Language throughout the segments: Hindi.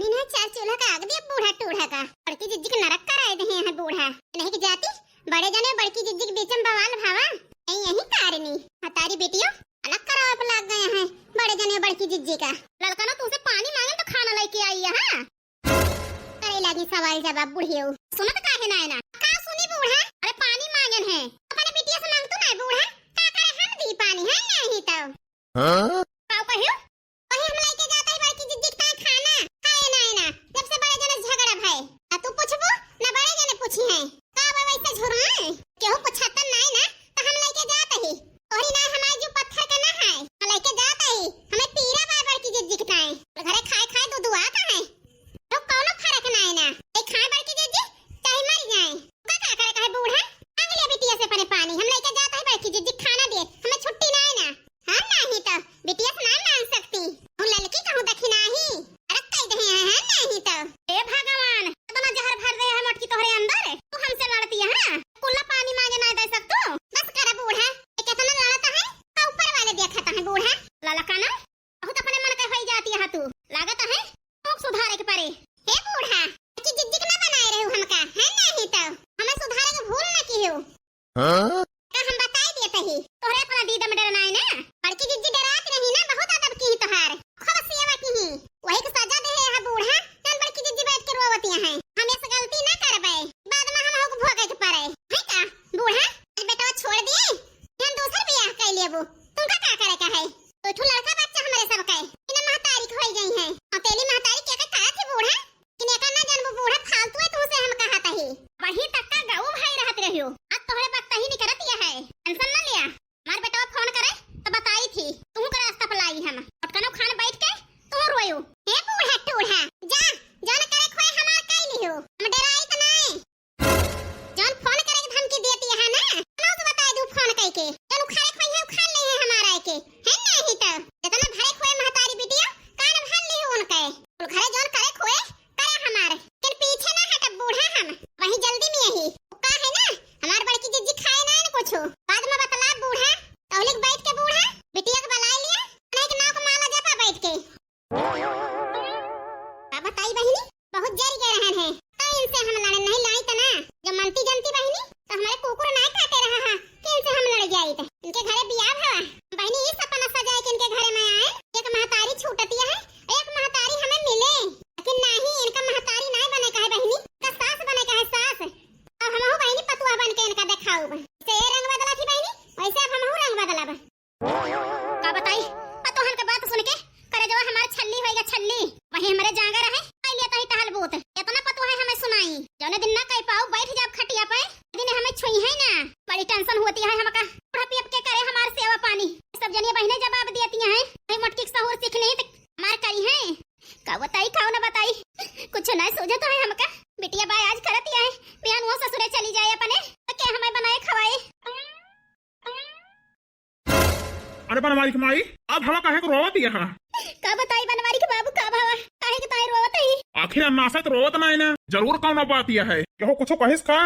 पानी ना चार चूल्हा का आग दिया बूढ़ा टूढ़ा का बड़की जिज्जी के नरक कराए दे हैं बूढ़ा नहीं की जाती बड़े जने बड़की जिज्जी के बीच में बवाल भावा नहीं यही कारनी हतारी बेटियों अलग कराव पे लग गए हैं बड़े जने बड़की जिज्जी का लड़का ना तुमसे पानी मांगे तो खाना लेके आई है हां करे लगी सवाल जवाब बुढ़ियो सुनत काहे ना है ना का सुनी बूढ़ा अरे पानी मांगन है अपने बेटिया से मांगतू ना बूढ़ा का करे हम दी पानी है नहीं तो हां का कहियो वही हम लेके जाता है बड़की जिज्जी का खाना खाए ना है ना जब से बड़े जने झगड़ा भाई तू पूछबो ना बड़े जने पूछी है का वैसे झुरवाए केहू पूछता ना है ना तो हम लेके जाते ही और ना हमारे जो पत्थर का ना है हम लेके जाते ही हमें पीरा बार बड़की जिज्जी का है घरे खाए खाए तो दुआ का है तो कौनो फर्क ना है ना एक खाए बड़की जिज्जी चाहे मर जाए का करे कहे बूढ़ा मांग ले बिटिया से अपने पानी हम लेके जाते हैं बड़की जिज्जी खाना दे हमें छुट्टी ना है ना हां नहीं तो बिटिया से ना मांग सकती हम लड़की कहूं देखी नहीं अरे कह दे हैं नहीं तो ए भगवान तो ना जहर भर दे है मटकी तोहरे अंदर तू हमसे लड़ती है हां कुल्ला पानी मांगे ना दे सकतू बस कर बूढ़ा ये कितना लड़ता है का ऊपर वाले देखता है बूढ़ा ललका ना बहुत अपने मन के होई जाती है तू लागत है खूब सुधारे के परे हे बूढ़ा कि जिज्जी ना बनाए रहू हमका है नहीं तो हमें सुधारे के भूल ना कियो हां का हम बताई देते ही तोहरे अपना दीदा में डरना है ना बड़की जिज्जी डरात नहीं ना बहुत अदब की तोहार खूब सेवा की ही वही को सजा दे है बूढ़ा तन बड़की जिज्जी बैठ के रोवतिया है हम ऐसे गलती ना करबे बाद में हम हो को भोगे के पड़े है का बूढ़ा बेटा छोड़ दिए हम दूसर बियाह कर लेबो तुमका का करे का है तो ठू लड़का बच्चा हमारे सब के इने महतारी खोई गई है अकेली महतारी क्या का थी बूढ़ा किने का ना जानबो बूढ़ा फालतू है तुमसे हम कहता ही वही तक का गाँव भाई रहत रहियो आज तोहरे वक्त ही नहीं करतिया है टेंशन ना लिया मार बेटा फोन करे तो बताई थी तू का रास्ता पे लाई हम पटकनो खान बैठ के तू रोयो हे बूढ़ा टूढ़ा जा जान करे खोए हमार कई लियो हम डराई त नहीं जान फोन करे के धमकी देती है ना मैं तो बता दूं फोन कई के जनु खाए खोई है खा ले है हमारा के है नहीं तो जितना भरे खोए महतारी बिटिया कान भर ले उनके और घरे जान करे खोए करे हमारे फिर पीछे ना हट बूढ़ा हम वही जल्दी में यही का है ना हमार बड़की जिज्जी खाए ना कुछ बाद में बतला बूढ़ा तौलिक बैठ के बूढ़ा बिटिया के बला लिया नहीं के नाव के माला जपा बैठ के का बताई बहिनी बहुत जरी गए रहन है तो इनसे हम लड़े नहीं लाई तना जब मनती जनती बहिनी तो हमारे कुकुर नहीं खाते रहा हां कि इनसे हम लड़ जाई थे इनके घरे बियाह भवा बहिनी इस सपना सजाए कि इनके घरे में आए एक महतारी छूटती है एक महतारी हमें मिले लेकिन नहीं इनका महतारी नहीं बने का है बहिनी का सास बने का है सास अब हम हो बहिनी पतुआ बन के इनका दिखाऊ से रंग बदला थी बहिनी वैसे अब हम हो रंग बदला का बताई पतोहन के बात सुन के करे जो हमार छल्ली होएगा छल्ली वही हमारे जांगर है पहले तो ही टहल बोत इतना पतो है हमें सुनाई जौने दिन ना कह पाऊ बैठ जाब खटिया पे दिन हमें छुई है ना बड़ी टेंशन होती है हमका बुढ़ा पियप के करे हमार सेवा पानी सब जनिए बहने जवाब देती हैं भाई मटकी सहूर सीखने तो हमार करी है का बताई खाओ ना बताई कुछ ना सोचे तो है हमका बिटिया बाय आज करती है बिहान वो ससुरे चली जाए अपने तो क्या हमें बनाए खवाए अरे बनवारी की माई अब हवा काहे को रोवत है हां का बताई बनवारी के बाबू का भावा काहे के ताई रोवत है आखिर नासत रोवत ना है ना जरूर कौन बात यह है केहू कुछ कहिस का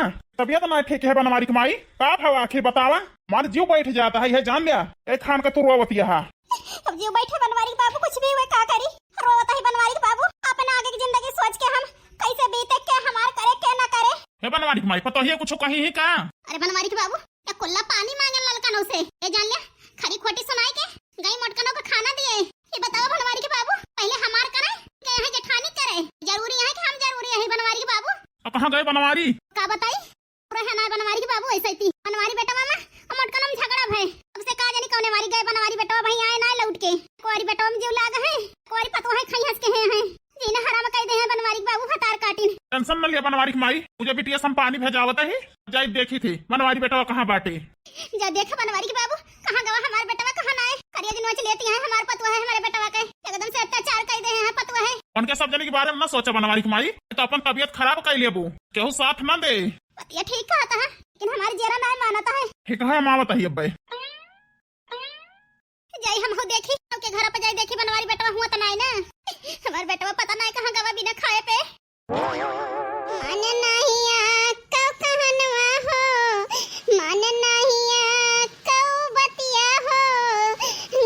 तबियत ना ठीक है बनवारी की माई का भावा आखिर बतावा मार जीव बैठ जाता है यह जान लिया एक खान का तू रोवत है अब जीव बैठे बनवारी के बाबू कुछ भी हुए का करी रोवत है बनवारी के बाबू अपने आगे की जिंदगी सोच के हम कैसे बीते के हमार करे के ना करे हे बनवारी की माई पतो है कुछ कही ही का अरे बनवारी के बाबू या कुल्ला पानी मांगन ललकनो से ये जान ले खरी खोटी सुनाई के गई मटकनों को खाना दिए ये बताओ बनवारी के बाबू पहले हमार करे के यहाँ जेठानी करे जरूरी है कि हम जरूरी है बनवारी के बाबू अब कहां गए बनवारी का बताई पूरा है ना बनवारी के बाबू ऐसे ही बनवारी बेटा मामा मटकनों में झगड़ा भय अब से का जानी कौने वारी गए बनवारी बेटा भाई आए ना लौट के कोरी बेटा में जीव लाग है कोरी पतो है खई हंस के हैं जीना हराम कह दे हैं बनवारी के बाबू हतार काटिन टेंशन न लिया बनवारी की माई मुझे बिटिया सम पानी भेजावत है जाई देखी थी बनवारी बेटा कहां बाटे जा देखा बनवारी के बाबू कहां गवा हमार बेटा कहां ना है करिया दिन वच लेती है हमार पतवा है हमारे बेटा के एकदम से अत्याचार कर दे हैं पतवा है उनके सब जने के बारे में ना सोचा बनवारी की माई तो अपन तबियत खराब कर लेबू केहू साथ न दे पतिया ठीक कहता है लेकिन हमारी जरा ना मानता है ठीक है मावत है अब जाई हम हो देखी के घर पे जाई देखी बनवारी बेटा हुआ त नहीं ना हमार बेटा पता नहीं कहां गवा बिना खाए पे मन नहीं आ कौ कहनवा हो मन नहीं आ कौ बतिया हो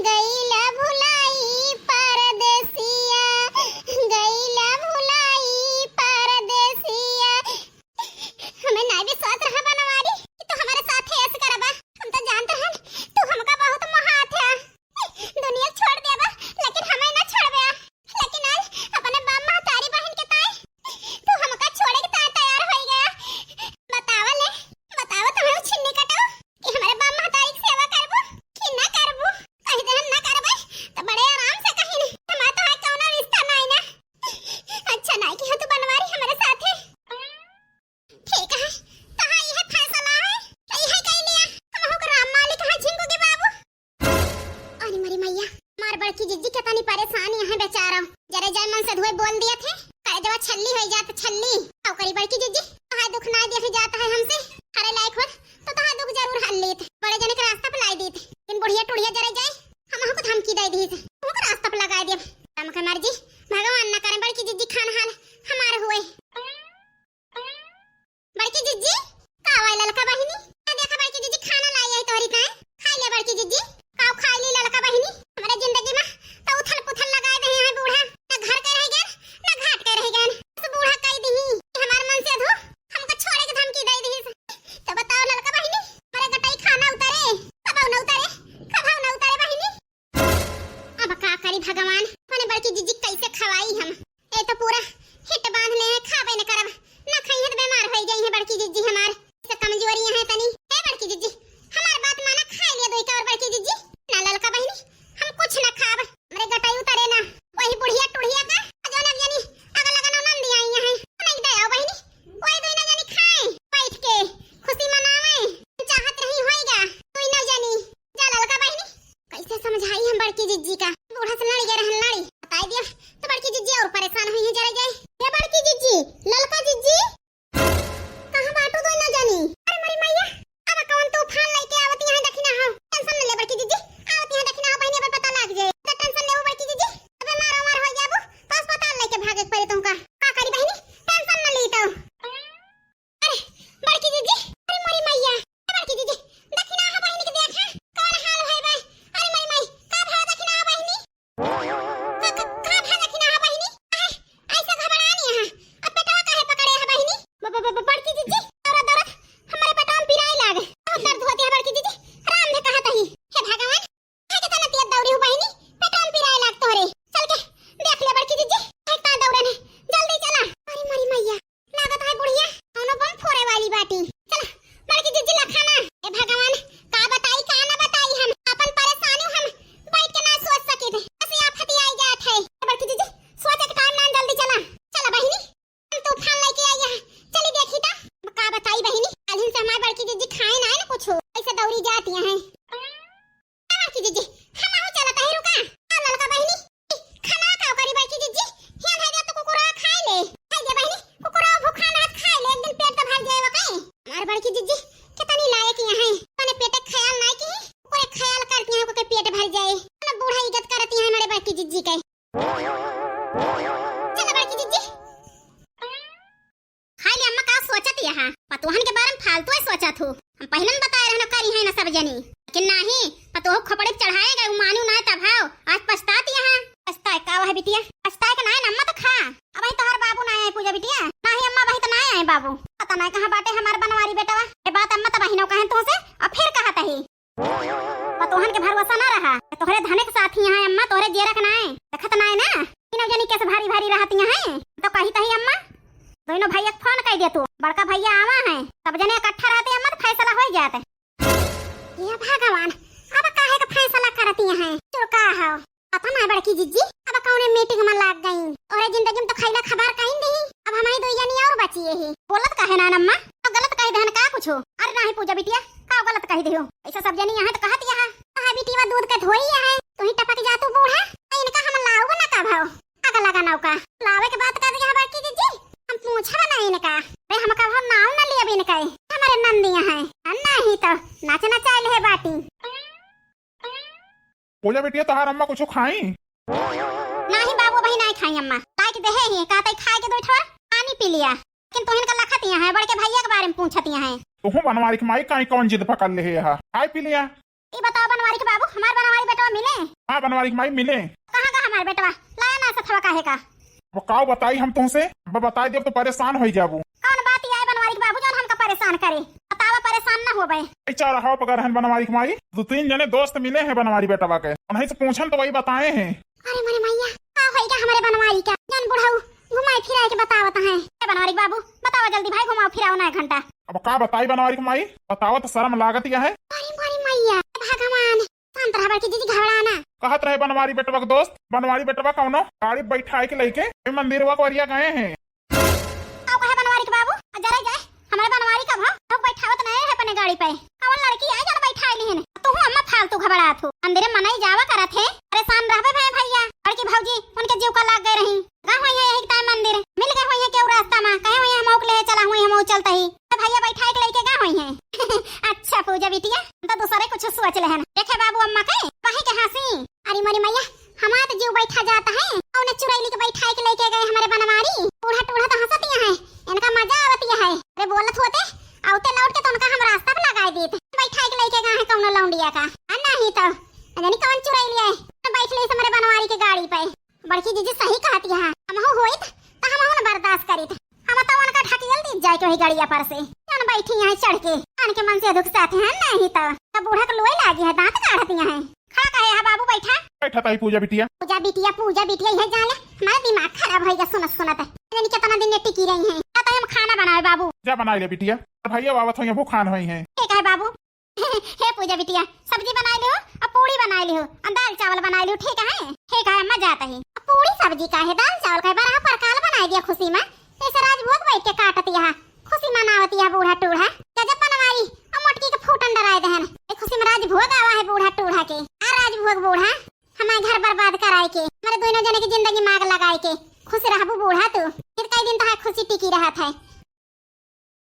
गईला भुलाई परदेसिया गईला भुलाई से धोए बोल दिया थे अरे जब छल्ली हो जात छल्ली तो करी बड़की जिज्जी तहां दुख ना देखे जाता है हमसे अरे लायक हो तो तहां दुख जरूर हल लेत बड़े जने के रास्ता पे लाई देत इन बुढ़िया टुड़िया जरे जाए हम को धमकी दे दी हमको रास्ता पे लगा दिया हम के मर्जी भगवान ना करे बड़की जिज्जी खान हाल हमार हुए बड़की जिज्जी का वाई ललका बहिनी देखा बड़की जिज्जी खाना लाई आई तोरी का खाई ले बड़की जिज्जी काव खाई ली ललका बहिनी हमारे जिंदगी में तो उथल पुथल लगाए दे हैं बूढ़ा ना घर के रह गए ना घाट के रह गए तो बूढ़ा कह दी हमार मन से अधो हमको छोड़े के धमकी दे दी तो बताओ ललका बहिनी मेरे गटाई खाना उतारे कब न उतारे बहिनी अब का करी भगवान माने बड़की जिज्जी कैसे खवाई हम ए तो पूरा हिट बांध ले खावे न करब ना खाई है तो बीमार हो गई है बड़की जिज्जी हमार से कमजोरी है तनी ए बड़की जिज्जी हमार बात माना खा लिया दो और बड़की जिज्जी ना ललका बहिनी हम कुछ ना खाब मेरे गटाई उतारे ना वही बुढ़िया टुढ़िया का जो ना जानी अगल लगन नंदी आई है नहीं दे आओ बहिनी वही दो ना जानी खाए बैठ के खुशी मनावे चाहत नहीं होएगा तू ना जानी जा ललका बहिनी कैसे समझाई हम बड़की जिज्जी का बूढ़ा से लड़ी गए रहन लड़ी बता दिया तो बड़की जिज्जी और परेशान हुई है जरा जाए ये बड़की जिज्जी ललका जिज्जी कहां बाटू दो ना जानी अरे मरी मैया अब कौन तूफान लेके आवत यहां देखना हो टेंशन न ले बड़की जिज्जी आवत यहां देखना हो बहनी अब पता लग जाए तो टेंशन ले बड़की जिज्जी अबे मार हो जाबू तो अस्पताल लेके भागे पड़े तुमका का करी बहनी टेंशन न ली तो अरे बड़की जिज्जी अरे मरी मैया बड़की जिज्जी देखना हो बहनी के देखा कौन हाल है बे अरे मरी मई का भाव देखना हो बहनी का भाव देखना हो बहनी ऐसे घबरानी है अब पेटवा काहे पकड़े है बहनी बड़की जिज्जी दर्द हमारे पेटवा में पिराई लागे बहुत दर्द होती है बड़की जिज्जी राम ने कहा तही हे भगवान है के तना तिया दौड़ी हो बहनी पेटवा में पिराई लाग तोरे चल के देख ले बड़की जिज्जी का दौड़े ने जल्दी चला अरे मरी मैया लागत है बुढ़िया कौनो बम फोड़े वाली बाटी चल बड़की जिज्जी ला खाना हे भगवान का बताई का ना बताई हम अपन परेशानी हम बैठ के ना सोच सके थे ऐसे आफत आई जात है बड़की जिज्जी सोच के टाइम ना जल्दी चला चला बहनी हम तूफान लेके आई है चली देखी ता का बताई बहनी आज से हमारी बड़की जिज्जी खाए ना है ना कुछ ऐसे दौड़ी जाती है बड़की जिज्जी हम आओ चलता है रुका आ ललका बहनी खाना का करी बड़की जिज्जी हे भाई तो कुकुरा खाए ले खाई दे बहनी कुकुरा भूखा ना खाए ले एक दिन पेट तो भर जाएगा कहीं हमारी बड़की जिज्जी कितनी लायक है माने पेट ख्याल ना की पूरे ख्याल करती है को के पेट भर जाए ना बूढ़ा इज्जत करती है हमारे बड़की जिज्जी के चलो बड़की जिज्जी खाली अम्मा का सोचत यहाँ पतोहन के बारे में फालतू ही सोचत हूँ हम पहले में बताए रहना करी है ना सब जनी लेकिन नहीं पतोह खपड़े चढ़ाएगा मानू ना तब भाव आज पछतात यहाँ पछताए का है बिटिया पछताए का नहीं अम्मा तो खा अब ही तोहर बाबू ना आए पूजा बिटिया नहीं अम्मा भाई तो ना आए बाबू पता नहीं कहाँ बाटे हमार बनवारी बेटवा ये बात अम्मा तो बहिनों कहे तो से अब फिर कहा तही पतोहन के भरोसा ना रहा तोहरे धने के साथ यहाँ अम्मा तोहरे जेरा के ना आए देखत ना ना तीनों जनी कैसे भारी भारी रहती हैं तो कही तही अम्मा दोनों भैया फोन कर दे तू बड़का भैया आवा है सब जने इकट्ठा रहते हैं मत फैसला हो जाते ये भगवान अब काहे का फैसला करती हैं तो का हो पता ना बड़की जिज्जी अब कौने मीटिंग में लाग गई और जिंदगी में तो खैला खबर कहीं नहीं अब हमारी दो जनी और बची है बोलत काहे ना अम्मा तो गलत कह देहन का कुछ अरे नहीं पूजा बिटिया का गलत कह दियो ऐसा सब जनी यहां तो कहत यहां कहा बिटिया दूध के धोई है तू ही टपक जा तू बूढ़ा इनका हम लाओगे ना का भाव आगा लगा नौका लावे के बात कर दिया बड़की जिज्जी हम पूछा ना इनका रे हम का हम नाव ना लिए इनका हमारे नंदिया है नहीं तो नाच नचाइल है बाटी पूजा बिटिया तहार अम्मा कुछ खाई नहीं बाबू भाई नहीं खाई अम्मा ताकि देहे ही कहते खाए के बैठवा पानी पी लिया लेकिन तो इनका लखतिया है बड़के भैया के बारे में पूछतिया है तू बनवारी के माई काई कौन जिद पकड़ ले है खाई पी लिया ई बताओ बनवारी के बाबू हमार बनवारी बेटवा मिले हां बनवारी के माई मिले कहां का हमार बेटवा लाया ना सथवा काहे का वो काव बताई हम तुमसे बता दियो तो परेशान हो जाबू कौन बात आए बनवारी के बाबू जान हमका परेशान करे बतावा परेशान ना हो बे चार हाव पकड़ है बनवारी के माई दो तीन जने दोस्त मिले हैं बनवारी बेटवा के उन्हीं से पूछन तो वही बताए हैं अरे मरे मैया का होइगा हमारे बनवारी का जान बुढ़ाऊ घुमाई फिराई के बतावत है बनवारी बाबू बतावा जल्दी भाई घुमाओ फिराओ ना एक घंटा अब का बताई बनवारी के माई बताओ तो शर्म लागत या है अरे मरे मैया भगवान शांत रह बड़की जिज्जी घबराना कहत रहे बनवारी बेटवा के दोस्त बनवारी बेटवा कौनो गाड़ी बैठाए के लेके मंदिरवा कोरिया गए हैं आओ कहे बनवारी के बाबू जरा जाए हमारे बनवारी का भाव बैठावत नहीं है अपने गाड़ी पे कौन लड़की है जरा बैठा ली है तू अम्मा फालतू घबरात हो अंदर मनाई जावा करत है परेशान रहबे भैया बड़की भौजी उनके जीव का लाग गए रही गांव सोच लेहन देखे बाबू अम्मा के कहे के हंसी अरे मरी मैया हमारा तो जीव बैठा जाता है और ने चुरैली के बैठाई के लेके गए हमारे बनवारी बूढ़ा टूढ़ा तो हंसतिया है इनका मजा आवतिया है अरे बोलत होते आउते लौट के तो उनका हम रास्ता पे लगाए देते बैठाई के लेके गए हैं कौनो लौंडिया का नहीं तो यानी कौन चुरैली है तो बैठ ले हमारे बनवारी के गाड़ी पे बड़की जीजी सही कहती है हम हो होइत तो हम न बर्दाश्त करित हम तो उनका ढकेल दी जाए के गाड़िया पर से जन बैठी यहाँ चढ़ के आन के मन से दुख साथे हैं नहीं तो बूढ़ा के लोई लागी है दांत काढ़तिया हैं खा कहे है बाबू बैठा बैठा ताई पूजा बिटिया पूजा बिटिया यह जान ले हमारा दिमाग खराब हो गया सुनत सुनत यानी कितना दिन ने टिकी रही हैं तो हम खाना बनाए बाबू जा बना ले बिटिया भैया बाबा तो वो खान हुई है ठीक है बाबू हे पूजा बिटिया सब्जी बना लियो और पूरी बना लियो और दाल चावल बना लियो ठीक है मजा आता है पूरी सब्जी का है दाल चावल का बड़ा परकाल बना दिया खुशी में ऐसे राजभोग बैठ के काटती है खुशी मनावती है बूढ़ा टूढ़ा गजब बनवारी और मोटकी के फूटन डराए दहन खुशी में राजभोग आवा है बूढ़ा टूढ़ा के आ राजभोग बूढ़ा हमारे घर बर्बाद कराए के हमारे दोनों जने की जिंदगी मांग लगाए के खुश रहबू बूढ़ा तू फिर कई दिन तो खुशी टिकी रहा था